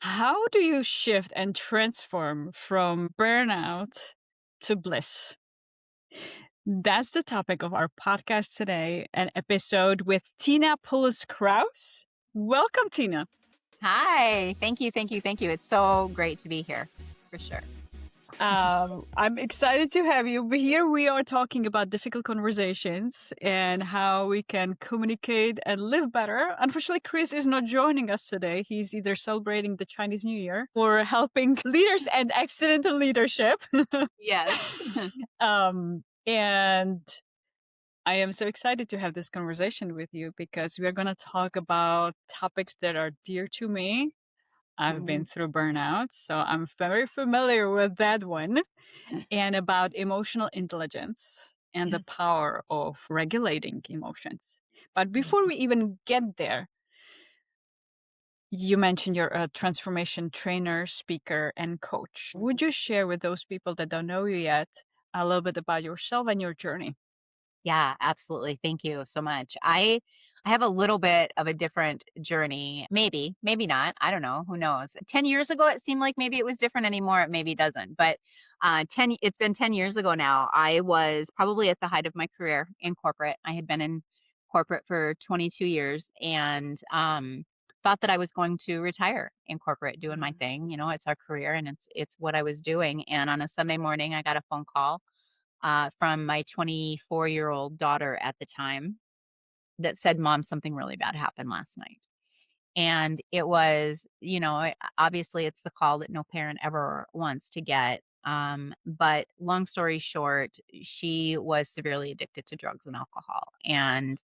How do you shift and transform from burnout to bliss? That's the topic of our podcast today, an episode with Tina Pullous Kraus. Welcome, Tina. Hi. Thank you. Thank you. Thank you. It's so great to be here for sure. I'm excited to have you. But here we are talking about difficult conversations and how we can communicate and live better. Unfortunately, Chris is not joining us today. He's either celebrating the Chinese New Year or helping leaders and accidental leadership. Yes. And I am so excited to have this conversation with you because we are going to talk about topics that are dear to me. I've been Mhm. through burnout, so I'm very familiar with that one, and about emotional intelligence and the Yes. power of regulating emotions. But before Mhm. we even get there, you mentioned you're a transformation trainer, speaker, and coach. Would you share with those people that don't know you yet a little bit about yourself and your journey? Yeah, absolutely. Thank you so much. I have a little bit of a different journey. Maybe not. I don't know. Who knows? 10 years ago it seemed like maybe it was different anymore. It maybe doesn't. But it's been 10 years ago now. I was probably at the height of my career in corporate. I had been in corporate for 22 years and thought that I was going to retire in corporate doing my Mhm. thing. You know, it's our career and it's what I was doing. And on a Sunday morning I got a phone call from my 24-year-old daughter at the time that said, "Mom, something really bad happened last night." And it was, obviously it's the call that no parent ever wants to get. But long story short, she was severely addicted to drugs and alcohol. And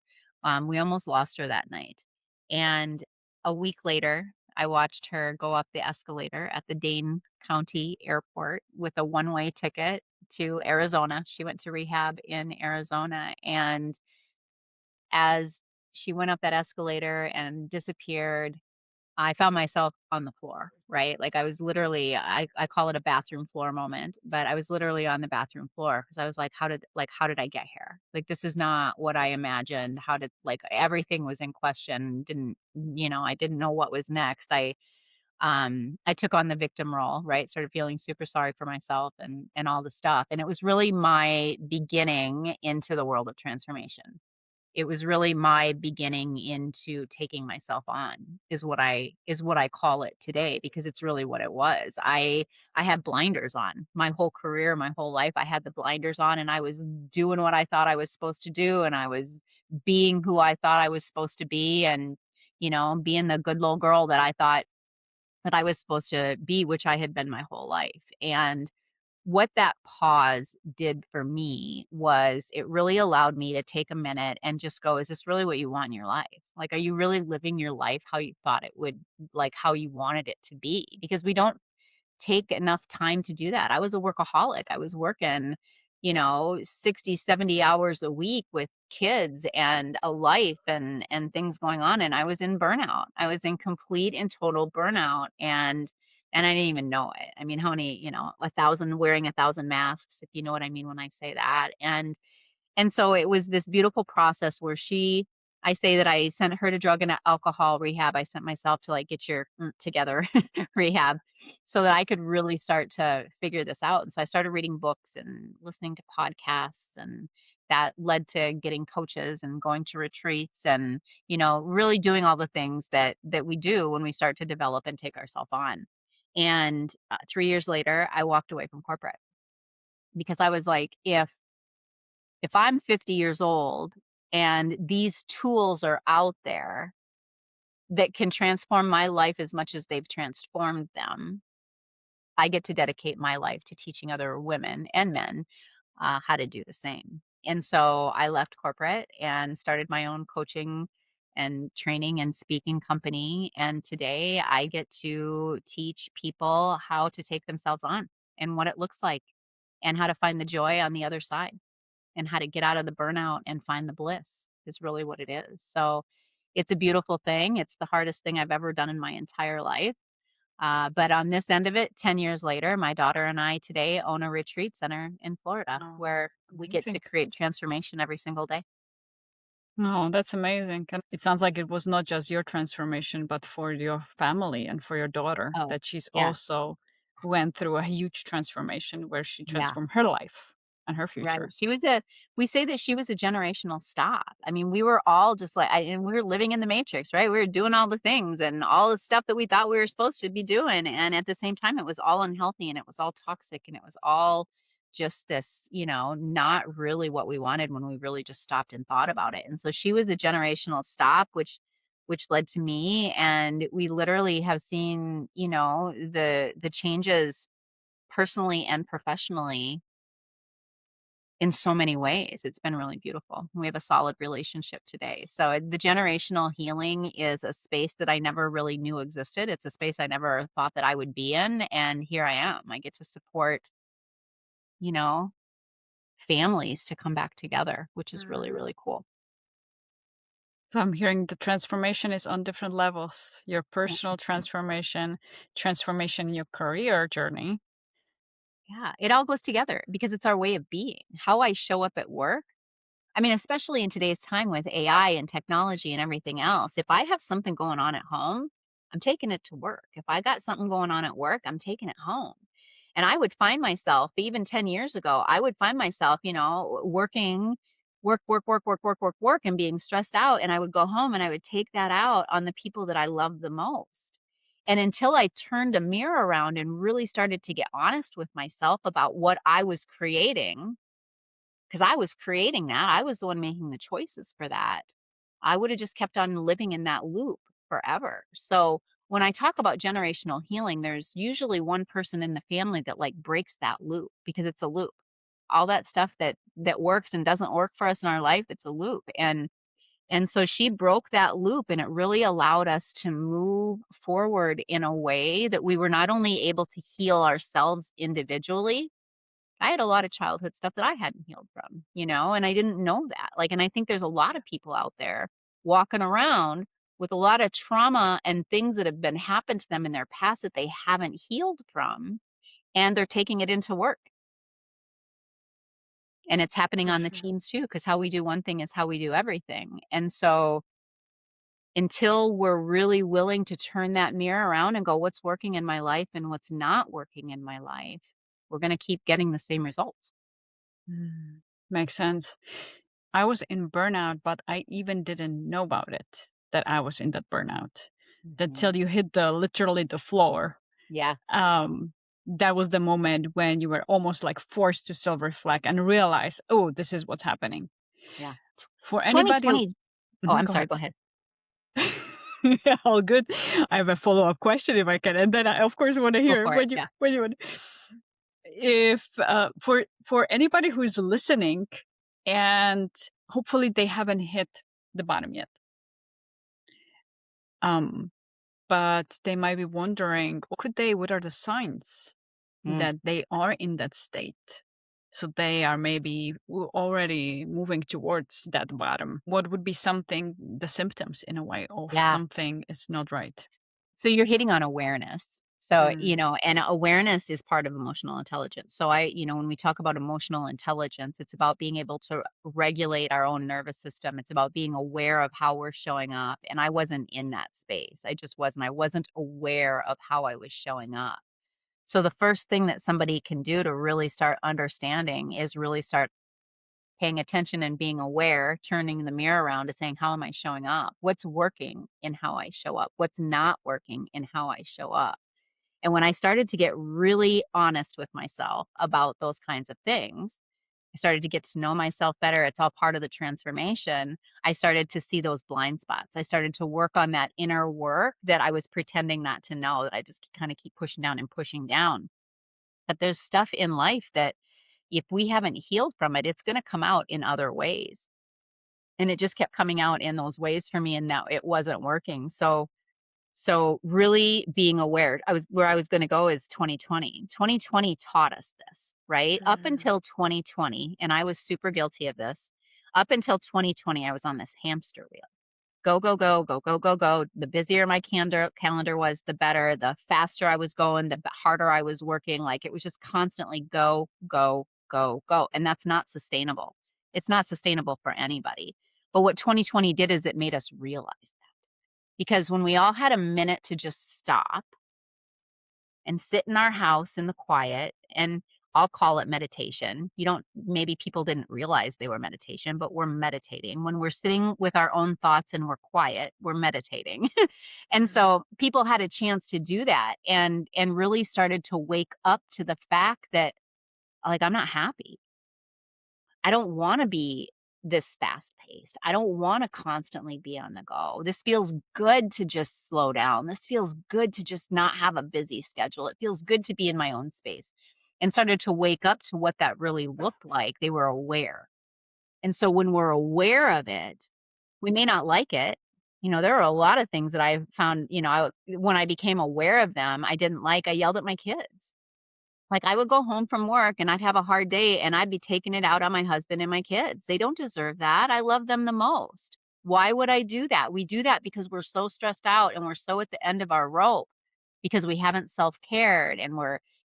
we almost lost her that night. And a week later, I watched her go up the escalator at the Dane County Airport with a one-way ticket to Arizona. She went to rehab in Arizona. And as she went up that escalator and disappeared, I found myself on the floor, right? Like I was literally, I call it a bathroom floor moment, but I was literally on the bathroom floor because I was like, how did I get here? Like, this is not what I imagined. How did, like, everything was in question. I didn't know what was next. I took on the victim role, right? Started feeling super sorry for myself and all the stuff. And it was really my beginning into the world of transformation. It was really my beginning into taking myself on is what I call it today because it's really what it was. I had blinders on. My whole career, my whole life, I had the blinders on and I was doing what I thought I was supposed to do and I was being who I thought I was supposed to be and being the good little girl that I thought that I was supposed to be, which I had been my whole life. And what that pause did for me was it really allowed me to take a minute and just go, is this really what you want in your life? Like, are you really living your life how you thought it would, like how you wanted it to be? Because we don't take enough time to do that. I was a workaholic. I was working, 60, 70 hours a week with kids and a life and things going on and I was in burnout. I was in complete and total burnout and I didn't even know it. I mean, how many, wearing 1,000 masks, if you know what I mean when I say that. And so it was this beautiful process where I say that I sent her to drug and alcohol rehab. I sent myself to like get your together rehab so that I could really start to figure this out. And so I started reading books and listening to podcasts and that led to getting coaches and going to retreats and really doing all the things that we do when we start to develop and take ourselves on. And 3 years later, I walked away from corporate because I was like, if I'm 50 years old and these tools are out there that can transform my life as much as they've transformed them, I get to dedicate my life to teaching other women and men how to do the same. And so I left corporate and started my own coaching and training and speaking company. And today I get to teach people how to take themselves on and what it looks like and how to find the joy on the other side and how to get out of the burnout and find the bliss is really what it is. So it's a beautiful thing. It's the hardest thing I've ever done in my entire life. But on this end of it, 10 years later, my daughter and I today own a retreat center in Florida Oh, where we get to amazing. create transformation every single day. Oh, that's amazing. And it sounds like it was not just your transformation, but for your family and for your daughter, Oh, that she's yeah, also went through a huge transformation where she yeah. transformed her life and her Right. future. We say that she was a generational stop. I mean, we were all just like, and we were living in the matrix, right? We were doing all the things and all the stuff that we thought we were supposed to be doing. And at the same time, it was all unhealthy and it was all toxic and it was all just this, not really what we wanted when we really just stopped and thought about it. And so she was a generational stop, which led to me. And we literally have seen, the changes personally and professionally in so many ways. It's been really beautiful. We have a solid relationship today. So the generational healing is a space that I never really knew existed. It's a space I never thought that I would be in. And here I am. I get to support, you know, families to come back together, which is really, really cool. So I'm hearing the transformation is on different levels. Your Yeah. personal transformation in your career journey. Yeah. It all goes together because it's our way of being. How I show up at work. I mean, especially in today's time with AI and technology and everything else, if I have something going on at home, I'm taking it to work. If I got something going on at work, I'm taking it home. And I would find myself, even 10 years ago, I would find myself, working, work, and being stressed out. And I would go home and I would take that out on the people that I love the most. And until I turned a mirror around and really started to get honest with myself about what I was creating, because I was creating that. I was the one making the choices for that. I would have just kept on living in that loop forever. So when I talk about generational healing, there's usually one person in the family that like breaks that loop because it's a loop. All that stuff that works and doesn't work for us in our life, it's a loop. And so she broke that loop and it really allowed us to move forward in a way that we were not only able to heal ourselves individually. I had a lot of childhood stuff that I hadn't healed from, and I didn't know that. Like, and I think there's a lot of people out there walking around with a lot of trauma and things that have been happened to them in their past that they haven't healed from, and they're taking it into work. And it's happening For on the sure. teams too, because how we do one thing is how we do everything. And so until we're really willing to turn that mirror around and go, what's working in my life and what's not working in my life, we're going to keep getting the same results. Mm, makes sense. I was in burnout, but I even didn't know about it, that I was in that burnout. Mhm. Until you hit the literally the floor. Yeah. Um, that was the moment when you were almost like forced to self-reflect and realize, oh, this is what's happening. Yeah. For anybody. 2020. Oh, I'm Go sorry, ahead. go ahead. Yeah, all good. I have a follow-up question if I can, and then I of course want to Go hear for it. when you Yeah. want. If for anybody who's listening, and hopefully they haven't hit the bottom yet, um, but they might be wondering, what are the signs Mm. that they are in that state? So they are maybe already moving towards that bottom. What would be something, the symptoms in a way of Yeah. something is not right? So you're hitting on awareness. So, Mm, and awareness is part of emotional intelligence. So when we talk about emotional intelligence, it's about being able to regulate our own nervous system. It's about being aware of how we're showing up. And I wasn't in that space. I just wasn't. I wasn't aware of how I was showing up. So the first thing that somebody can do to really start understanding is really start paying attention and being aware, turning the mirror around to saying, how am I showing up? What's working in how I show up? What's not working in how I show up? And when I started to get really honest with myself about those kinds of things, I started to get to know myself better. It's all part of the transformation. I started to see those blind spots. I started to work on that inner work that I was pretending not to know, that I just kind of keep pushing down and pushing down. But there's stuff in life that if we haven't healed from it, it's going to come out in other ways. And it just kept coming out in those ways for me and now it wasn't working. So really being aware. Where I was going to go is 2020. 2020 taught us this, right? Up mm, until 2020, and I was super guilty of this. Up until 2020, I was on this hamster wheel. Go, go, go, go, go, go, go. The busier my calendar was, the better. The faster I was going, the harder I was working. Like it was just constantly go, go, go, go. And that's not sustainable. It's not sustainable for anybody. But what 2020 did is it made us realize that. Because when we all had a minute to just stop and sit in our house in the quiet, and I'll call it meditation. Maybe people didn't realize they were meditation, but we're meditating. When we're sitting with our own thoughts and we're quiet, we're meditating. And so people had a chance to do that and really started to wake up to the fact that, like, I'm not happy. I don't want to be this fast paced. I don't want to constantly be on the go. This feels good to just slow down. This feels good to just not have a busy schedule. It feels good to be in my own space, and started to wake up to what that really looked like. They were aware. And so when we're aware of it, we may not like it. There are a lot of things that I found, when I became aware of them, I didn't like. I yelled at my kids. Like, I would go home from work and I'd have a hard day and I'd be taking it out on my husband and my kids. They don't deserve that. I love them the most. Why would I do that? We do that because we're so stressed out and we're so at the end of our rope because we haven't self-cared, and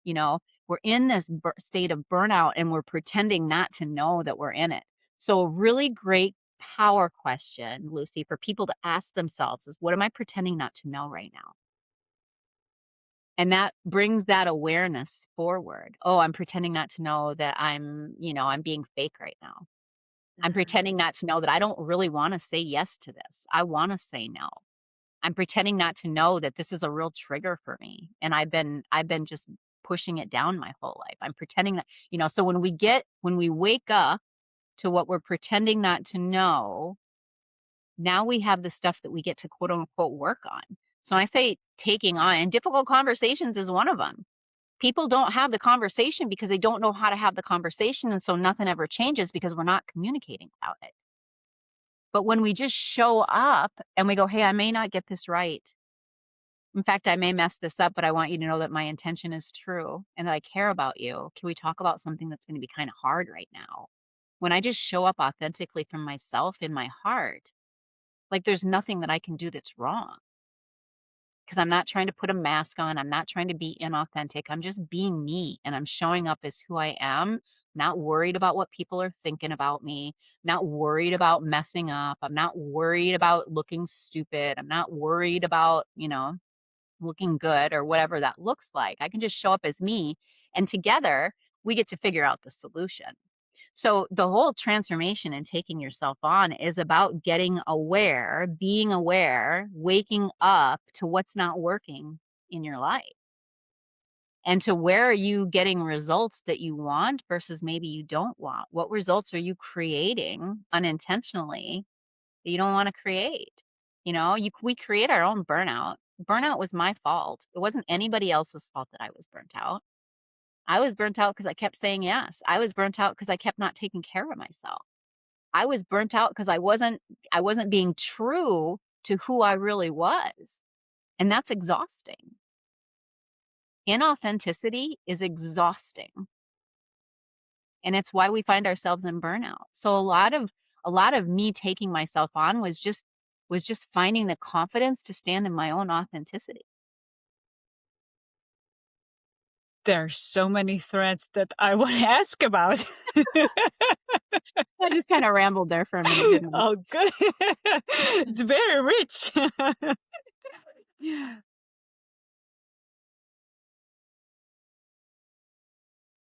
you know, we're in this state of burnout and we're pretending not to know that we're in it. So a really great power question, Lucy, for people to ask themselves is, what am I pretending not to know right now? And that brings that awareness forward. Oh, I'm pretending not to know that I'm being fake right now. I'm pretending not to know that I don't really want to say yes to this. I want to say no. I'm pretending not to know that this is a real trigger for me. And I've been just pushing it down my whole life. I'm pretending that, so when we wake up to what we're pretending not to know, now we have the stuff that we get to quote unquote work on. So when I say taking on, and difficult conversations is one of them. People don't have the conversation because they don't know how to have the conversation. And so nothing ever changes because we're not communicating about it. But when we just show up and we go, hey, I may not get this right. In fact, I may mess this up, but I want you to know that my intention is true and that I care about you. Can we talk about something that's going to be kind of hard right now? When I just show up authentically from myself in my heart, like, there's nothing that I can do that's wrong, because I'm not trying to put a mask on. I'm not trying to be inauthentic. I'm just being me, and I'm showing up as who I am, not worried about what people are thinking about me, not worried about messing up. I'm not worried about looking stupid. I'm not worried about, looking good or whatever that looks like. I can just show up as me, and together we get to figure out the solution. So the whole transformation and taking yourself on is about getting aware, being aware, waking up to what's not working in your life, and to where are you getting results that you want versus maybe you don't want. What results are you creating unintentionally that you don't want to create? We create our own burnout. Burnout was my fault. It wasn't anybody else's fault that I was burnt out. I was burnt out because I kept saying yes. I was burnt out because I kept not taking care of myself. I was burnt out because I wasn't being true to who I really was. And that's exhausting. Inauthenticity is exhausting. And it's why we find ourselves in burnout. So a lot of me taking myself on was just finding the confidence to stand in my own authenticity. There's so many threads that I want to ask about. I just kind of rambled there for a minute, didn't I? Oh, good. It's very rich.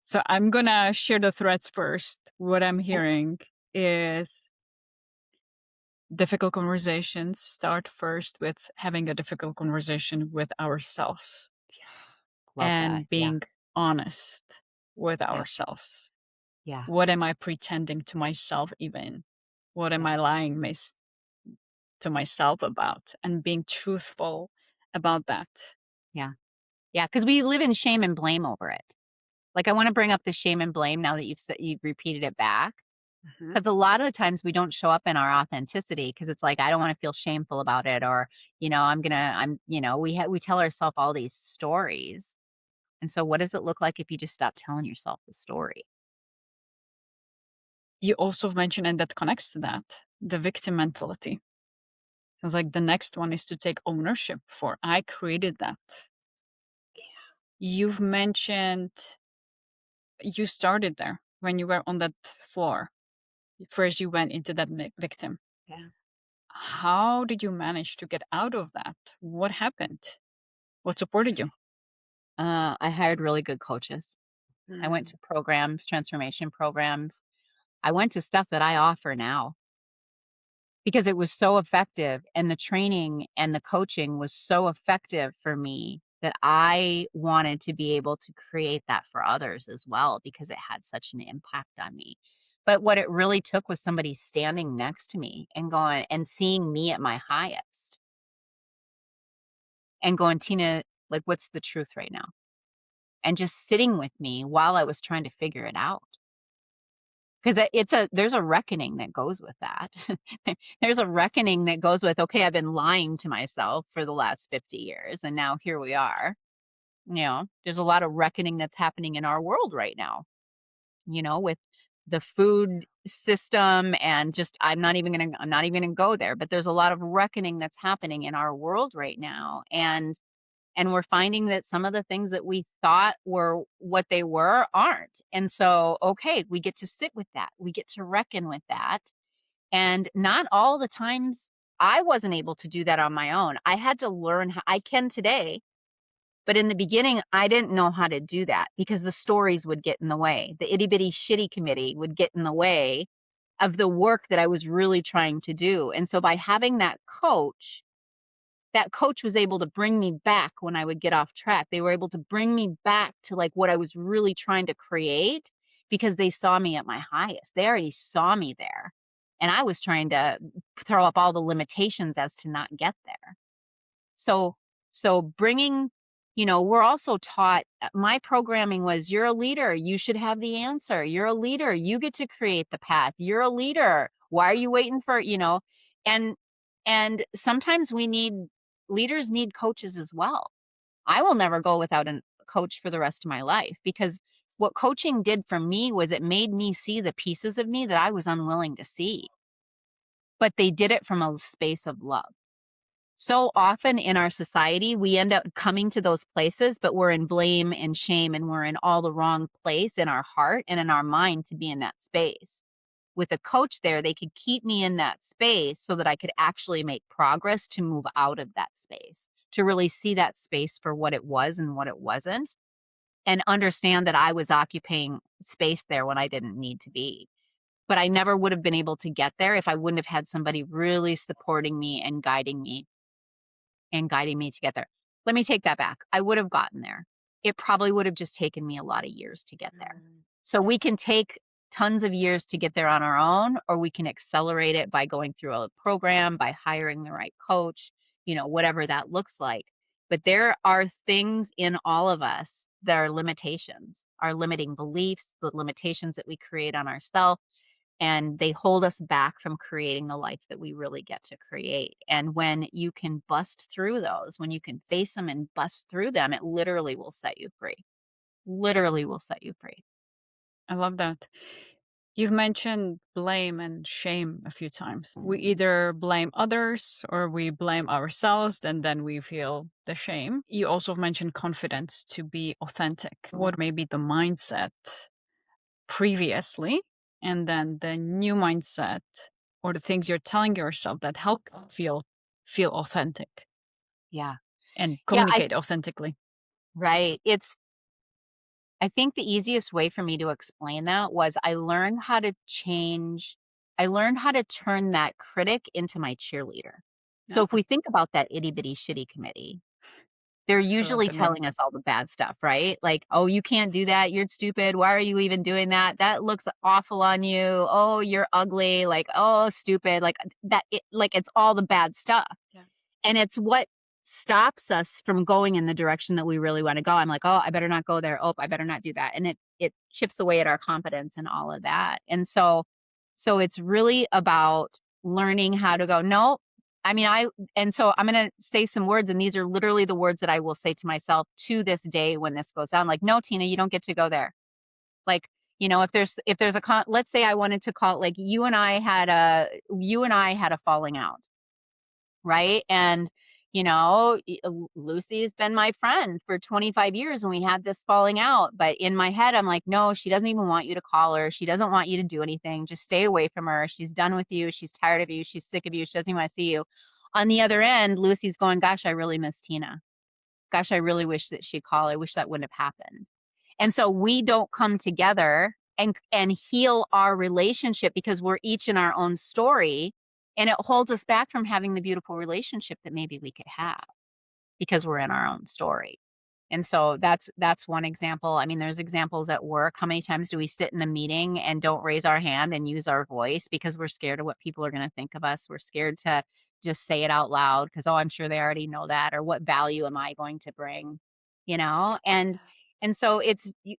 So I'm gonna share the threads first. What I'm hearing is difficult conversations start first with having a difficult conversation with ourselves Love that. and Yeah. being honest with Yeah. ourselves. Yeah. What am I pretending to myself even? What am Yeah. I lying to myself about? And being truthful about that. Yeah. Yeah. Because we live in shame and blame over it. Like, I want to bring up the shame and blame now that you've repeated it back. Mhm. Because a lot of the times we don't show up in our authenticity because it's like, I don't want to feel shameful about it, or, we tell ourselves all these stories. And so what does it look like if you just stop telling yourself the story? You also mentioned, and that connects to that, the victim mentality. So it's like the next one is to take ownership for I created that. You've mentioned you started there when you were on that floor. First, you went into that victim. Yeah. How did you manage to get out of that? What happened? What supported you? I hired really good coaches. I went Mm. to programs, transformation programs. I went to stuff that I offer now because it was so effective, and the training and the coaching was so effective for me that I wanted to be able to create that for others as well because it had such an impact on me. But what it really took was somebody standing next to me and going and seeing me at my highest and going, Tina, like, what's the truth right now? And just sitting with me while I was trying to figure it out. Because there's a reckoning that goes with that. There's a reckoning that goes with, okay, I've been lying to myself for the last 50 years, and now here we are. There's a lot of reckoning that's happening in our world right now, with the food system, and just I'm not even gonna go there, but there's a lot of reckoning that's happening in our world right now. And we're finding that some of the things that we thought were what they were aren't. And so, okay, we get to sit with that. We get to reckon with that. And not all the times I wasn't able to do that on my own. I had to learn how I can today. But in the beginning, I didn't know how to do that because the stories would get in the way. The itty bitty shitty committee would get in the way of the work that I was really trying to do. And so by having that coach was able to bring me back when I would get off track. They were able to bring me back to like what I was really trying to create because they saw me at my highest. They already saw me there. And I was trying to throw up all the limitations as to not get there. So, so bringing, we're also taught, my programming was, you're a leader. You should have the answer. You're a leader. You get to create the path. You're a leader. Why are you waiting for, and, and sometimes leaders need coaches as well. I will never go without a coach for the rest of my life because what coaching did for me was it made me see the pieces of me that I was unwilling to see, but they did it from a space of love. So often in our society, we end up coming to those places, but we're in blame and shame, and we're in all the wrong place in our heart and in our mind to be in that space. With a coach there, they could keep me in that space so that I could actually make progress to move out of that space, to really see that space for what it was and what it wasn't, and understand that I was occupying space there when I didn't need to be. But I never would have been able to get there if I wouldn't have had somebody really supporting me and guiding me to get there. Let me take that back. I would have gotten there. It probably would have just taken me a lot of years to get there. So we can take tons of years to get there on our own, or we can accelerate it by going through a program, by hiring the right coach, whatever that looks like. But there are things in all of us that are limitations, our limiting beliefs, the limitations that we create on ourselves, and they hold us back from creating the life that we really get to create. And when you can bust through those, when you can face them and bust through them, it literally will set you free. Literally will set you free. I love that. You've mentioned blame and shame a few times. We either blame others or we blame ourselves, and then we feel the shame. You also mentioned confidence to be authentic. What may be the mindset previously, and then the new mindset or the things you're telling yourself that help you feel authentic Yeah. and Yeah, communicate authentically. right. I think the easiest way for me to explain that was I learned how to turn that critic into my cheerleader. So Yeah, if we think about that itty bitty shitty committee, they're I love usually the name. telling us all the bad stuff, right? Like, "Oh, you can't do that. You're stupid. Why are you even doing that? That looks awful on you. Oh, you're ugly. Like, oh, stupid." Like it's all the bad stuff. Yeah. And it's what stops us from going in the direction that we really want to go. I'm like, "Oh, I better not go there. Oh, I better not do that." And it chips away at our confidence and all of that. And so it's really about learning how to go, "No, I mean, and so I'm going to say some words, and these are literally the words that I will say to myself to this day when this goes down. Like, no, Tina, you don't get to go there. Like, if there's let's say I wanted to call, like, you and I had a falling out, right? And, Lucy's been my friend for 25 years and we had this falling out. But in my head, I'm like, no, she doesn't even want you to call her. She doesn't want you to do anything. Just stay away from her. She's done with you. She's tired of you. She's sick of you. She doesn't even want to see you. On the other end, Lucy's going, gosh, I really miss Tina. Gosh, I really wish that she'd call. I wish that wouldn't have happened. And so we don't come together and heal our relationship because we're each in our own story. And it holds us back from having the beautiful relationship that maybe we could have because we're in our own story. And so that's one example. I mean, there's examples at work. How many times do we sit in a meeting and don't raise our hand and use our voice because we're scared of what people are going to think of us? We're scared to just say it out loud because, oh, I'm sure they already know that, or what value am I going to bring? And so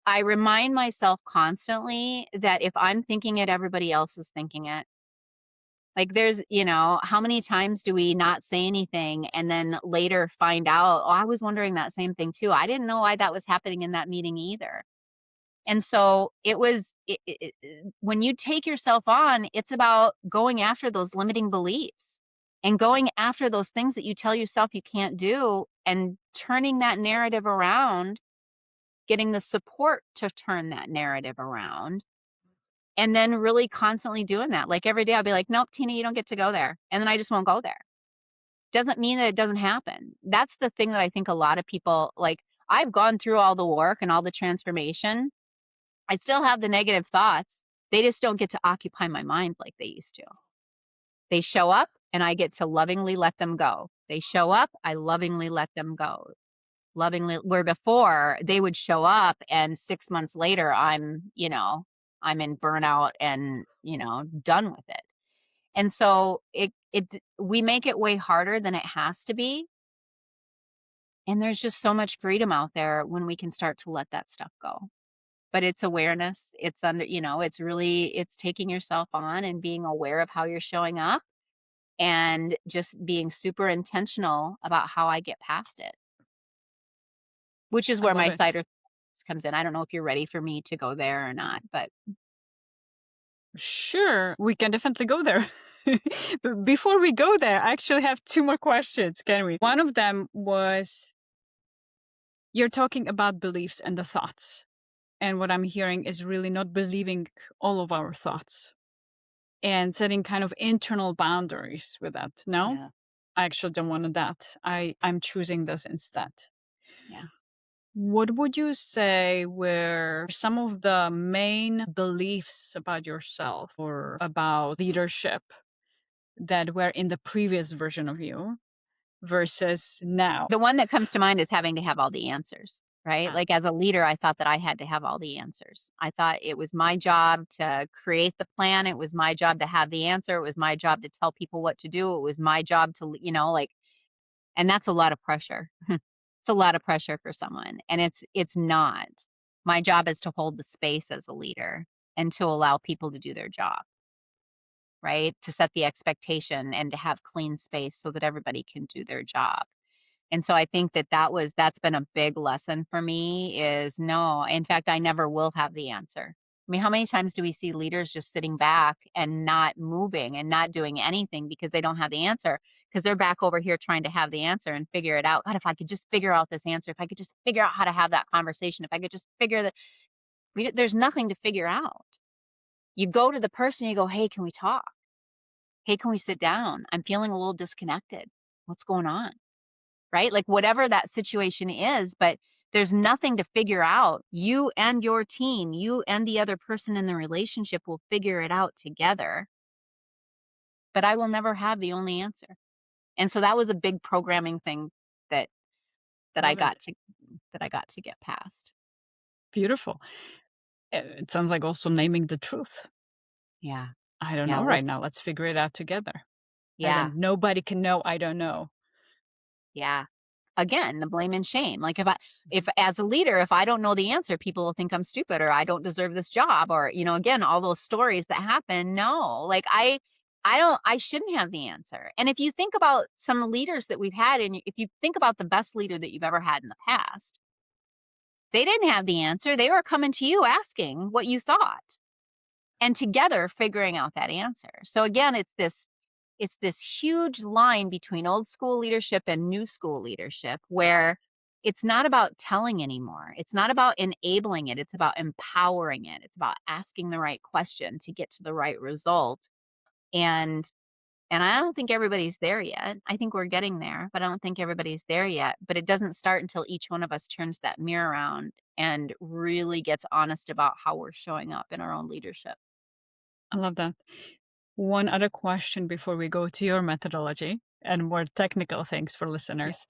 I remind myself constantly that if I'm thinking it, everybody else is thinking it. Like how many times do we not say anything and then later find out, oh, I was wondering that same thing too. I didn't know why that was happening in that meeting either. And so when you take yourself on, it's about going after those limiting beliefs and going after those things that you tell yourself you can't do and turning that narrative around, getting the support to turn that narrative around. And then really constantly doing that. Like every day I'll be like, nope, Tina, you don't get to go there. And then I just won't go there. Doesn't mean that it doesn't happen. That's the thing that I think a lot of people, like, I've gone through all the work and all the transformation. I still have the negative thoughts. They just don't get to occupy my mind like they used to. They show up and I get to lovingly let them go. They show up, I lovingly let them go. Lovingly, where before they would show up and 6 months later I'm in burnout and done with it. And so we make it way harder than it has to be. And there's just so much freedom out there when we can start to let that stuff go. But it's awareness. It's taking yourself on and being aware of how you're showing up and just being super intentional about how I get past it, which is I where love my it. cider comes in. I don't know if you're ready for me to go there or not, but Sure, we can definitely go there. But before we go there, I actually have two more questions, can we? One of them was, you're talking about beliefs and the thoughts. And what I'm hearing is really not believing all of our thoughts and setting kind of internal boundaries with that. No, yeah, I actually don't want that. I'm choosing this instead. yeah. What would you say were some of the main beliefs about yourself or about leadership that were in the previous version of you versus now? The one that comes to mind is having to have all the answers, right? Ah, Like as a leader, I thought that I had to have all the answers. I thought it was my job to create the plan. It was my job to have the answer. It was my job to tell people what to do. It was my job to, and that's a lot of pressure. It's a lot of pressure for someone. And it's not. My job is to hold the space as a leader and to allow people to do their job, right? To set the expectation and to have clean space so that everybody can do their job. And so I think that's been a big lesson for me is no, in fact, I never will have the answer. I mean, how many times do we see leaders just sitting back and not moving and not doing anything because they don't have the answer? Because they're back over here trying to have the answer and figure it out. God, if I could just figure out this answer, if I could just figure out how to have that conversation, if I could just figure that, there's nothing to figure out. You go to the person, you go, hey, can we talk? Hey, can we sit down? I'm feeling a little disconnected. What's going on? Right? Like whatever that situation is, but there's nothing to figure out. You and your team, you and the other person in the relationship will figure it out together. But I will never have the only answer. And so that was a big programming thing that that I love got it. to that I got to get past. Beautiful. It sounds like also naming the truth. Yeah. I don't Yeah. know right now. Let's figure it out together. Right? Yeah. And nobody can know I don't know. Yeah. Again, the blame and shame. Like if as a leader, if I don't know the answer, people will think I'm stupid or I don't deserve this job or, again, all those stories that happen. No, like I shouldn't have the answer. And if you think about some leaders that we've had, and if you think about the best leader that you've ever had in the past, they didn't have the answer. They were coming to you asking what you thought and together figuring out that answer. So again, it's this it's this huge line between old school leadership and new school leadership where it's not about telling anymore. It's not about enabling it. It's about empowering it. It's about asking the right question to get to the right result. And and I don't think everybody's there yet. I think we're getting there, but I don't think everybody's there yet. But it doesn't start until each one of us turns that mirror around and really gets honest about how we're showing up in our own leadership. I love that. One other question before we go to your methodology and more technical things for Yeah. listeners.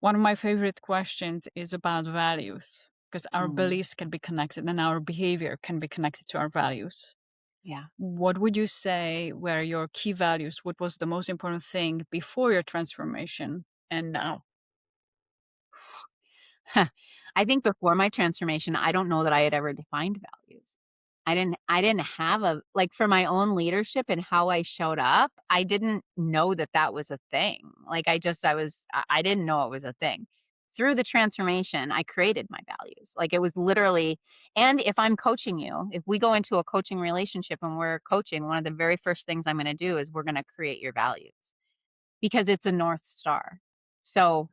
One of my favorite questions is about values because our Mm, beliefs can be connected and our behavior can be connected to our values. yeah. What would you say were your key values? What was the most important thing before your transformation and now? I think before my transformation, I don't know that I had ever defined values. I didn't have a like for my own leadership and how I showed up, I didn't know that that was a thing. Like I didn't know it was a thing. Through the transformation, I created my values. Like it was literally, and if I'm coaching you, if we go into a coaching relationship and we're coaching, one of the very first things I'm going to do is we're going to create your values because it's a North Star. So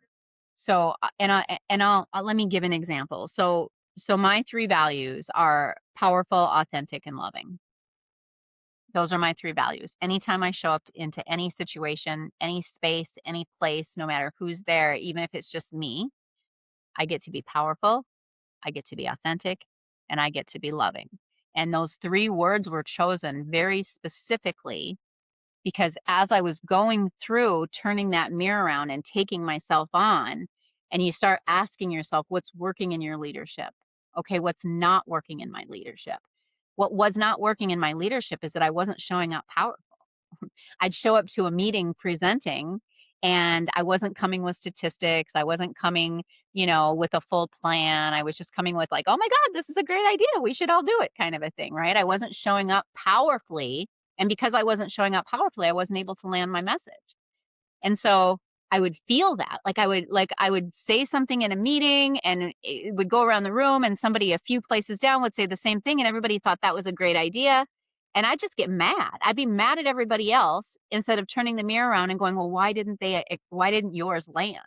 let me give an example. So my three values are powerful, authentic, and loving. Those are my three values. Anytime I show up into any situation, any space, any place, no matter who's there, even if it's just me, I get to be powerful, I get to be authentic, and I get to be loving. And those three words were chosen very specifically because as I was going through turning that mirror around and taking myself on, and you start asking yourself, what's working in your leadership? Okay, what's not working in my leadership? What was not working in my leadership is that I wasn't showing up powerful. I'd show up to a meeting presenting and I wasn't coming with statistics. I wasn't coming, with a full plan. I was just coming with like, oh my God, this is a great idea. We should all do it kind of a thing, right? I wasn't showing up powerfully. And because I wasn't showing up powerfully, I wasn't able to land my message. And so I would feel that like I would say something in a meeting and it would go around the room and somebody a few places down would say the same thing and everybody thought that was a great idea. And I'd just get mad. I'd be mad at everybody else instead of turning the mirror around and going, well, why didn't yours land?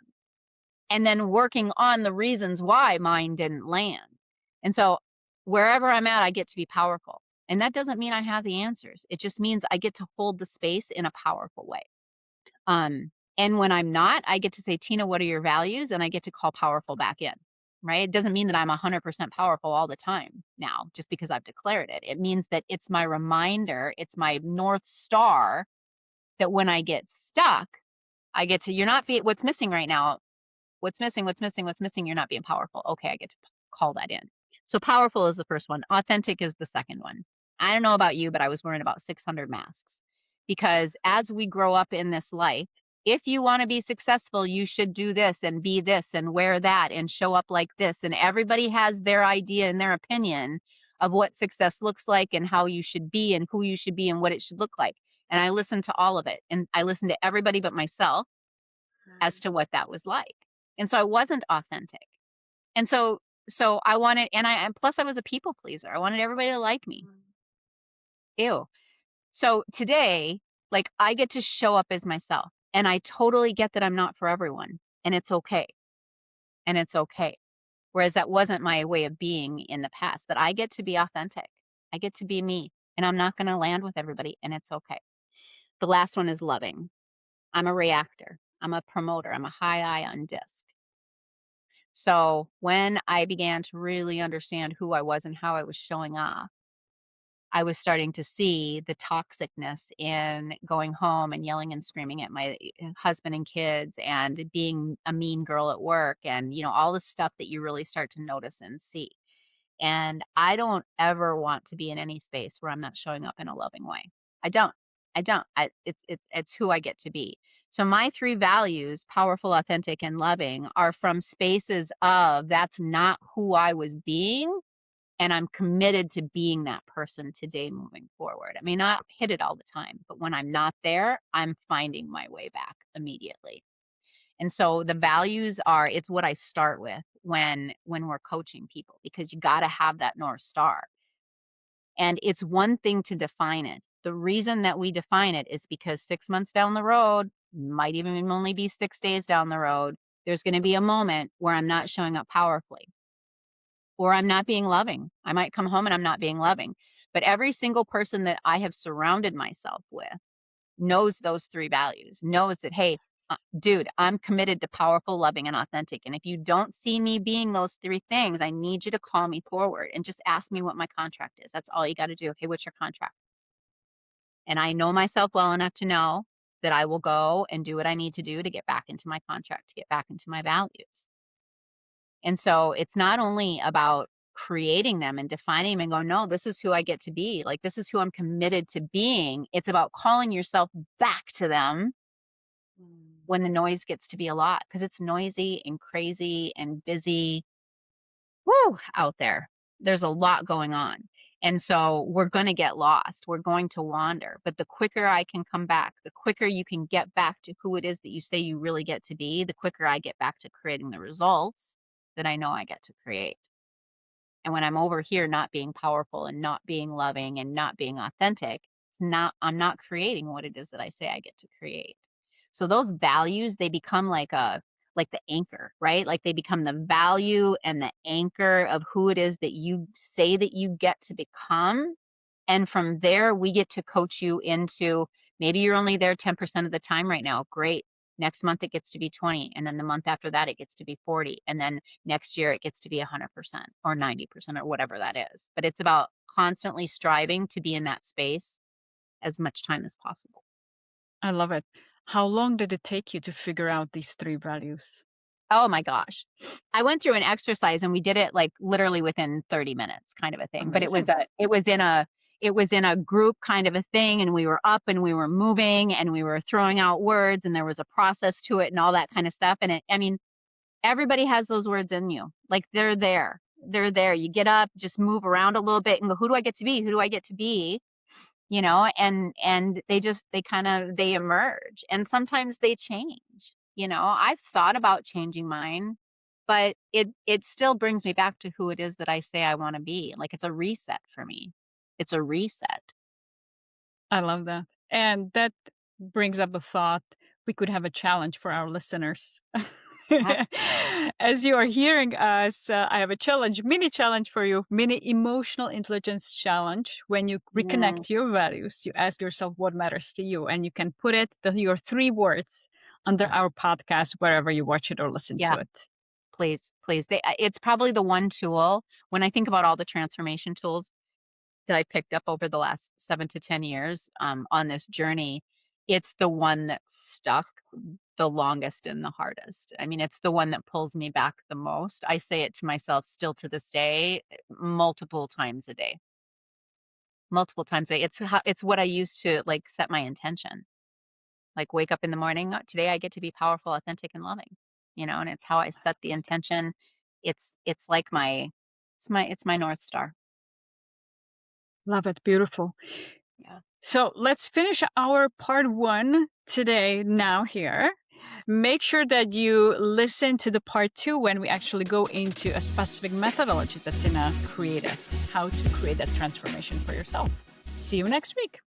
And then working on the reasons why mine didn't land. And so wherever I'm at, I get to be powerful. And that doesn't mean I have the answers. It just means I get to hold the space in a powerful way. And when I'm not, I get to say, Tina, what are your values? And I get to call powerful back in, right? It doesn't mean that I'm 100% powerful all the time now, just because I've declared it. It means that it's my reminder, it's my North Star that when I get stuck, I get to, you're not being, what's missing right now, what's missing, you're not being powerful. Okay, I get to call that in. So powerful is the first one. Authentic is the second one. I don't know about you, but I was wearing about 600 masks because as we grow up in this life, if you want to be successful, you should do this and be this and wear that and show up like this. And everybody has their idea and their opinion of what success looks like and how you should be and who you should be and what it should look like. And I listened to all of it. And I listened to everybody but myself as to what that was like. And so I wasn't authentic. And so I wanted, and plus I was a people pleaser. I wanted everybody to like me. Ew. So today, like I get to show up as myself and I totally get that I'm not for everyone and it's okay. And it's okay. Whereas that wasn't my way of being in the past, but I get to be authentic. I get to be me and I'm not going to land with everybody and it's okay. The last one is loving. I'm a reactor. I'm a promoter. I'm a high I on disc. So when I began to really understand who I was and how I was showing up, I was starting to see the toxicness in going home and yelling and screaming at my husband and kids and being a mean girl at work and, all the stuff that you really start to notice and see. And I don't ever want to be in any space where I'm not showing up in a loving way. I don't. I don't. It's who I get to be. So my three values, powerful, authentic, and loving, are from spaces of that's not who I was being. And I'm committed to being that person today moving forward. I may not hit it all the time, but when I'm not there, I'm finding my way back immediately. And so the values are it's what I start with when we're coaching people because you got to have that North Star. And it's one thing to define it. The reason that we define it is because 6 months down the road, might even only be 6 days down the road, there's going to be a moment where I'm not showing up powerfully or I'm not being loving. I might come home and I'm not being loving. But every single person that I have surrounded myself with knows those 3 values, knows that, hey, dude, I'm committed to powerful, loving, and authentic. And if you don't see me being those 3 things, I need you to call me forward and just ask me what my contract is. That's all you got to do. Hey, what's your contract? And I know myself well enough to know that I will go and do what I need to do to get back into my contract, to get back into my values. And so it's not only about creating them and defining them and going, no, this is who I get to be. Like, this is who I'm committed to being. It's about calling yourself back to them when the noise gets to be a lot, because it's noisy and crazy and busy out there. There's a lot going on. And so we're going to get lost. We're going to wander. But the quicker I can come back, the quicker you can get back to who it is that you say you really get to be, the quicker I get back to creating the results that I know I get to create. And when I'm over here not being powerful and not being loving and not being authentic, I'm not creating what it is that I say I get to create. So those values, they become like the anchor, right? Like they become the value and the anchor of who it is that you say that you get to become. And from there, we get to coach you into, maybe you're only there 10% of the time right now. Great. Next month it gets to be 20. And then the month after that, it gets to be 40. And then next year it gets to be 100% or 90% or whatever that is. But it's about constantly striving to be in that space as much time as possible. I love it. How long did it take you to figure out these 3 values? Oh my gosh. I went through an exercise and we did it like literally within 30 minutes kind of a thing. But it was in a group kind of a thing, and we were up and we were moving and we were throwing out words, and there was a process to it and all that kind of stuff. And I mean, everybody has those words in you. Like they're there. They're there. You get up, just move around a little bit and go, who do I get to be? Who do I get to be? You know, and they emerge, and sometimes they change. You know, I've thought about changing mine, but it still brings me back to who it is that I say I want to be. Like it's a reset for me. It's a reset. I love that. And that brings up a thought. We could have a challenge for our listeners. As you are hearing us, I have a challenge, mini challenge for you, mini emotional intelligence challenge. When you reconnect your values, you ask yourself what matters to you, and you can put your 3 words under our podcast, wherever you watch it or listen to it. Please. It's probably the one tool, when I think about all the transformation tools that I picked up over the last 7 to 10 years on this journey, it's the one that stuck the longest and the hardest. I mean, it's the one that pulls me back the most. I say it to myself still to this day, multiple times a day. Multiple times a day. It's what I use to like set my intention. Like wake up in the morning, today I get to be powerful, authentic, and loving. You know, and it's how I set the intention. It's like it's my North Star. Love it. Beautiful. Yeah. So let's finish our part 1 today now here. Make sure that you listen to the part 2 when we actually go into a specific methodology that Tina created, how to create that transformation for yourself. See you next week.